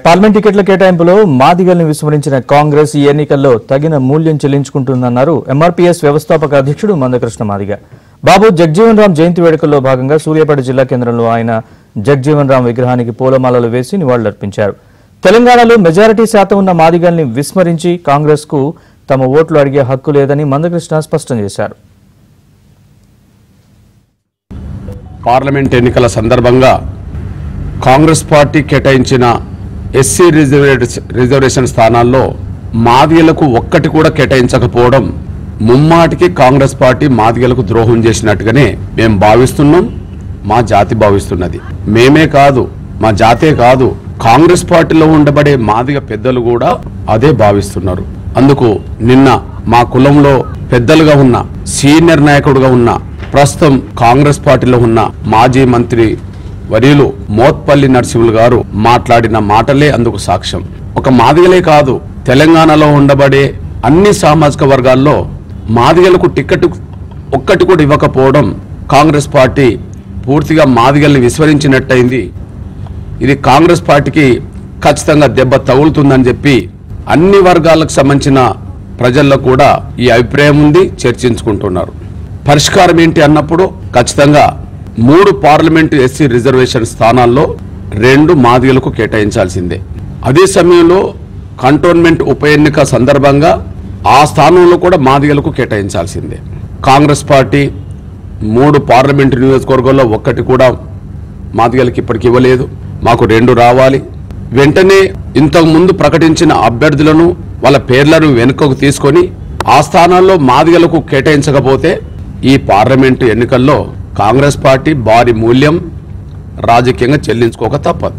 Parliament టికెట్ల కేటాయింపులో మాదిగల్ని విస్మరించిన కాంగ్రెస్ ఈ ఎన్నికల్లో తగిన మూల్యం చెల్లించుకుంటుందన్నారు ఎంఆర్పీఎస్ వ్యవస్థాపక అధ్యక్షుడు మందకృష్ణ మాదిగ. బాబు జగజీవన్ రామ్ జయంతి వేడుకల్లో భాగంగా సూర్యాపేట జిల్లా కేంద్రంలో ఆయన జగజీవన్ రామ్ విగ్రహానికి పూలమాలలు వేసి నివాళులర్పించారు. తెలంగాణలో మెజారిటీ శాతం ఉన్న మాదిగల్ని విస్మరించి కాంగ్రెస్ కు తమ ఓట్లు అడిగే హక్కు లేదని మందకృష్ణ స్పష్టం చేశారు. పార్లమెంట్ ఎన్నికల సందర్భంగా కాంగ్రెస్ పార్టీ కేటాయించిన ఎస్సీ రిజర్వేషన్ స్థానాల్లో మాదిగలకు ఒక్కటి కూడా కేటాయించకపోవడం ముమ్మాటికి కాంగ్రెస్ పార్టీ మాదిగలకు ద్రోహం చేసినట్టుగానే మేము భావిస్తున్నాం. మా జాతి భావిస్తున్నది. మేమే కాదు, మా జాతే కాదు, కాంగ్రెస్ పార్టీలో ఉండబడే మాదిగ పెద్దలు కూడా అదే భావిస్తున్నారు. అందుకు నిన్న మా కులంలో పెద్దలుగా ఉన్న సీనియర్ నాయకుడుగా ఉన్న ప్రస్తుతం కాంగ్రెస్ పార్టీలో ఉన్న మాజీ మంత్రి వర్యులు మోత్పల్లి నరసింహులు గారు మాట్లాడిన మాటలే అందుకు సాక్ష్యం. ఒక మాదిగలే కాదు, తెలంగాణలో ఉండబడే అన్ని సామాజిక వర్గాల్లో మాదిగలకు టికెట్ ఒక్కటి కూడా ఇవ్వకపోవడం కాంగ్రెస్ పార్టీ పూర్తిగా మాదిగల్ని విస్మరించినట్టయింది. ఇది కాంగ్రెస్ పార్టీకి ఖచ్చితంగా దెబ్బ తగులుతుందని చెప్పి అన్ని వర్గాలకు సంబంధించిన ప్రజల్లో కూడా ఈ అభిప్రాయం ఉంది, చర్చించుకుంటున్నారు. పరిష్కారం ఏంటి అన్నప్పుడు ఖచ్చితంగా 3 పార్లమెంటు ఎస్సీ రిజర్వేషన్ స్థానాల్లో 2 మాదిగలకు కేటాయించాల్సిందే. అదే సమయంలో కంటోన్మెంట్ ఉప ఎన్నిక సందర్భంగా ఆ స్థానంలో కూడా మాదిగలకు కేటాయించాల్సిందే. కాంగ్రెస్ పార్టీ 3 పార్లమెంటు నియోజకవర్గాల్లో ఒక్కటి కూడా మాదిగలకు ఇప్పటికి ఇవ్వలేదు. మాకు 2 రావాలి. వెంటనే ఇంతకు ముందు ప్రకటించిన అభ్యర్థులను వాళ్ళ పేర్లను వెనుకకు తీసుకొని ఆ స్థానాల్లో మాదిగలకు కేటాయించకపోతే ఈ పార్లమెంటు ఎన్నికల్లో కాంగ్రెస్ పార్టీ భారీ మూల్యం రాజకీయంగా చెల్లించుకోక తప్పదు.